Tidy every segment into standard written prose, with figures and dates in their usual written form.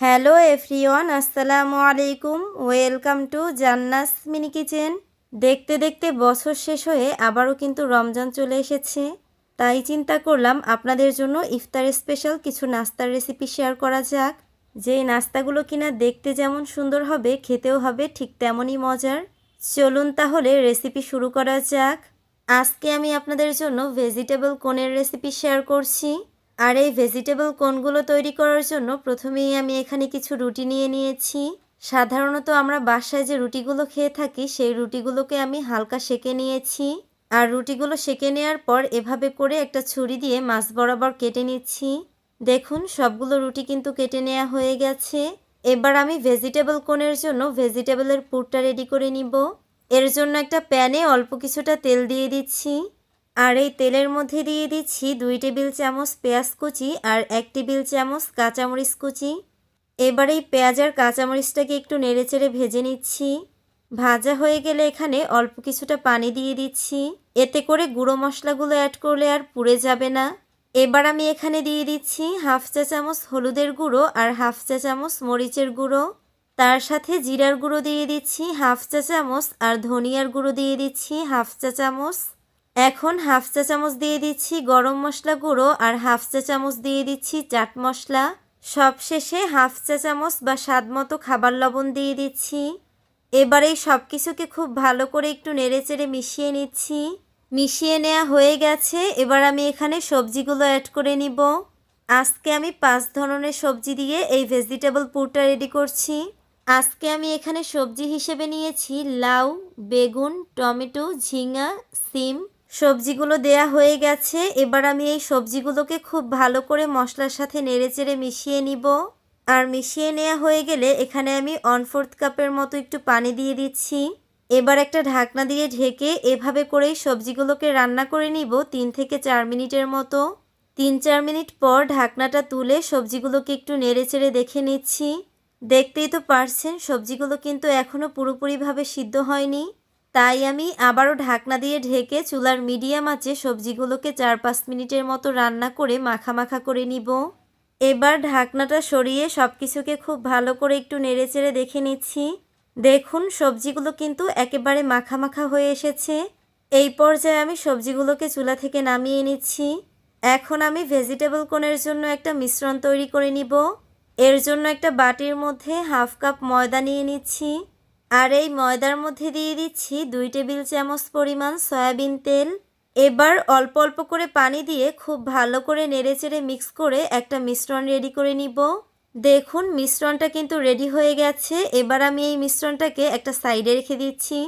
Hello everyone, আসসালামু আলাইকুম। Welcome to জান্নাস mini kitchen. দেখতে দেখতে বছর শেষ হয়ে আবারও কিন্তু রমজান চলে এসেছে। তাই চিন্তা করলাম আপনাদের জন্য ইফতার স্পেশাল কিছু নাস্তার রেসিপি শেয়ার করা যাক। যে নাস্তাগুলো কিনা দেখতে যেমন সুন্দর হবে, খেতেও হবে ঠিক তেমনই মজার। চলুন তাহলে রেসিপি শুরু করা যাক। আজকে আমি আপনাদের জন্য ভেজিটেবল কোনের রেসিপি শেয়ার করছি। আর এই ভেজিটেবল কোনগুলো তৈরি করার জন্য প্রথমেই আমি এখানে কিছু রুটি নিয়ে নিয়েছি। সাধারণত আমরা বাসায় যে রুটিগুলো খেয়ে থাকি সেই রুটিগুলোকে আমি হালকা সেঁকে নিয়েছি। আর রুটিগুলো সেঁকে নেওয়ার পর এভাবে করে একটা ছুরি দিয়ে মাছ বরাবর কেটে নিচ্ছি। দেখুন সবগুলো রুটি কিন্তু কেটে নেওয়া হয়ে গেছে। এবার আমি ভেজিটেবল কোনের জন্য ভেজিটেবলের পুরটা রেডি করে নিব। এর জন্য একটা প্যানে অল্প কিছুটা তেল দিয়ে দিচ্ছি। আর এই তেলের মধ্যে দিয়ে দিচ্ছি 2 টেবিল চামচ পেঁয়াজ কুচি আর 1 টেবিল চামচ কাঁচামরিচ কুচি। এবার এই পেঁয়াজ আর কাঁচামরিচটাকে একটু নেড়েচেড়ে ভেজে নিচ্ছি। ভাজা হয়ে গেলে এখানে অল্প কিছুটা পানি দিয়ে দিচ্ছি। এতে করে গুঁড়ো মশলাগুলো অ্যাড করলে আর পুড়ে যাবে না। এবার আমি এখানে দিয়ে দিচ্ছি হাফ চা চামচ হলুদের গুঁড়ো আর হাফ চা চামচ মরিচের গুঁড়ো। তার সাথে জিরার গুঁড়ো দিয়ে দিচ্ছি হাফ চা চামচ আর ধনিয়ার গুঁড়ো দিয়ে দিচ্ছি হাফ চা চামচ। এখন হাফ চা চামচ দিয়ে দিচ্ছি গরম মশলা গুঁড়ো আর হাফ চা চামচ দিয়ে দিচ্ছি চাট মশলা। সবশেষে হাফ চা চামচ বা স্বাদ মতো খাবার লবণ দিয়ে দিচ্ছি। এবার এই সব কিছুকে খুব ভালো করে একটু নেড়েচেড়ে মিশিয়ে নিচ্ছি। মিশিয়ে নেওয়া হয়ে গেছে। এবার আমি এখানে সবজিগুলো অ্যাড করে নিব। আজকে আমি 5 ধরনের সবজি দিয়ে এই ভেজিটেবল পুরটা রেডি করছি। আজকে আমি এখানে সবজি হিসেবে নিয়েছি লাউ, বেগুন, টমেটো, ঝিঙা, সিম। সবজিগুলো দেয়া হয়ে গেছে। এবার আমি এই সবজিগুলোকে খুব ভালো করে মশলার সাথে নেড়েচেড়ে মিশিয়ে নিব। আর মিশিয়ে নেওয়া হয়ে গেলে এখানে আমি 1/4 কাপের মতো একটু পানি দিয়ে দিচ্ছি। এবার একটা ঢাকনা দিয়ে ঢেকে এভাবে করেই সবজিগুলোকে রান্না করে নিব 3 থেকে 4 মিনিটের মতো। 3-4 মিনিট পর ঢাকনাটা তুলে সবজিগুলোকে একটু নেড়েচেড়ে দেখে নিচ্ছি। দেখতেই তো পারছেন সবজিগুলো কিন্তু এখনও পুরোপুরিভাবে সিদ্ধ হয়নি। তাই আমি আবারও ঢাকনা দিয়ে ঢেকে চুলার মিডিয়াম আঁচে সবজিগুলোকে 4-5 মিনিটের মতো রান্না করে মাখা মাখা করে নিব। এবার ঢাকনাটা সরিয়ে সব কিছুকে খুব ভালো করে একটু নেড়েচেড়ে দেখে নিচ্ছি। দেখুন সবজিগুলো কিন্তু একেবারে মাখা মাখা হয়ে এসেছে। এই পর্যায়ে আমি সবজিগুলোকে চুলা থেকে নামিয়ে নিচ্ছি। এখন আমি ভেজিটেবল কোনের জন্য একটা মিশ্রণ তৈরি করে নিব। এর জন্য একটা বাটির মধ্যে হাফ কাপ ময়দা নিয়ে নিচ্ছি। আর এই ময়দার মধ্যে দিয়ে দিচ্ছি 2 টেবিল চামচ পরিমাণ সয়াবিন তেল। এবার অল্প অল্প করে পানি দিয়ে খুব ভালো করে নেড়েচেড়ে মিক্স করে একটা মিশ্রণ রেডি করে নিব। দেখুন মিশ্রণটা কিন্তু রেডি হয়ে গেছে। এবার আমি এই মিশ্রণটাকে একটা সাইডে রেখে দিচ্ছি।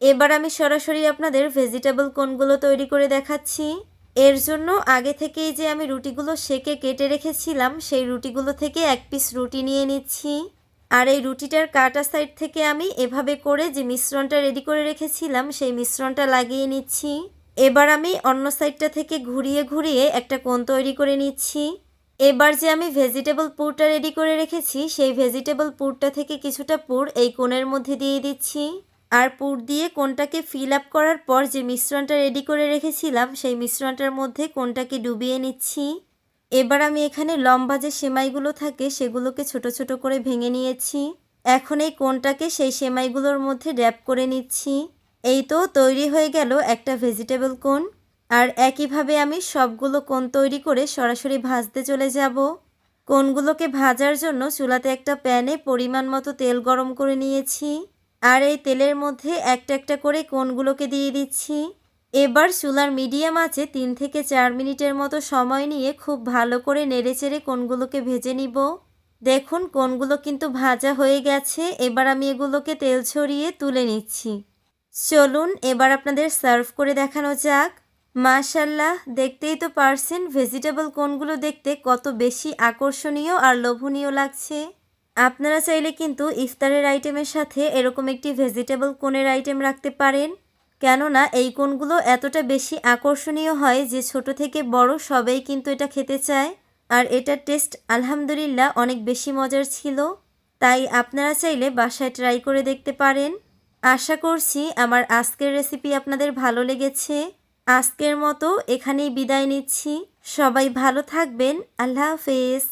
এবার আমি সরাসরি আপনাদের ভেজিটেবল কোনগুলো তৈরি করে দেখাচ্ছি। এর জন্য আগে থেকেই যে আমি রুটিগুলো সেকে কেটে রেখেছিলাম সেই রুটিগুলো থেকে 1 পিস রুটি নিয়ে নিচ্ছি। আর এই রুটিটার কাটা সাইড থেকে আমি এভাবে করে যে মিশ্রণটা রেডি করে রেখেছিলাম সেই মিশ্রণটা লাগিয়ে নিচ্ছি। এবার আমি অন্য সাইডটা থেকে ঘুরিয়ে ঘুরিয়ে একটা কোণ তৈরি করে নিচ্ছি। এবার যে আমি ভেজিটেবল পুরটা রেডি করে রেখেছি সেই ভেজিটেবল পুরটা থেকে কিছুটা পুর এই কোণের মধ্যে দিয়ে দিচ্ছি। আর পুর দিয়ে কোণটাকে ফিল আপ করার পর যে মিশ্রণটা রেডি করে রেখেছিলাম সেই মিশ্রণটার মধ্যে কোণটাকে ডুবিয়ে নিচ্ছি। এবার আমি এখানে লম্বা যে সেমাইগুলো থাকে সেগুলোকে ছোট ছোট করে ভেঙে নিয়েছি। এখন এই কোণটাকে সেই সেমাইগুলোর মধ্যে ড্যাপ করে নিচ্ছি। এই তো তৈরি হয়ে গেল একটা ভেজিটেবল কোণ। আর একইভাবে আমি সবগুলো কোণ তৈরি করে সরাসরি ভাজতে চলে যাব। কোণগুলোকে ভাজার জন্য চুলাতে একটা প্যানে পরিমাণ মতো তেল গরম করে নিয়েছি। আর এই তেলের মধ্যে একটা একটা করে কোণগুলোকে দিয়ে দিচ্ছি। এবার চুলার মিডিয়াম আঁচে 3 থেকে 4 মিনিটের মতো সময় নিয়ে খুব ভালো করে নেড়েচেড়ে কোণগুলোকে ভেজে নিব। দেখুন কোণগুলো কিন্তু ভাজা হয়ে গেছে। এবার আমি এগুলোকে তেল ছড়িয়ে তুলে নিচ্ছি। চলুন এবার আপনাদের সার্ভ করে দেখানো যাক। মাশাআল্লাহ, দেখতেই তো পারছেন ভেজিটেবল কোণগুলো দেখতে কত বেশি আকর্ষণীয় আর লোভনীয় লাগছে। আপনারা চাইলে কিন্তু ইফতারের আইটেমের সাথে এরকম একটি ভেজিটেবল কোণের আইটেম রাখতে পারেন। কেননা এই কোণগুলো এতটা বেশি আকর্ষণীয় হয় যে ছোট থেকে বড় সবাই কিন্তু এটা খেতে চায়। আর এটার টেস্ট আলহামদুলিল্লাহ অনেক বেশি মজার ছিল। তাই আপনারা চাইলে বাসায় ট্রাই করে দেখতে পারেন। আশা করছি আমার আজকের রেসিপি আপনাদের ভালো লেগেছে। আজকের মতো এখানেই বিদায় নিচ্ছি। সবাই ভালো থাকবেন। আল্লাহ হাফেজ।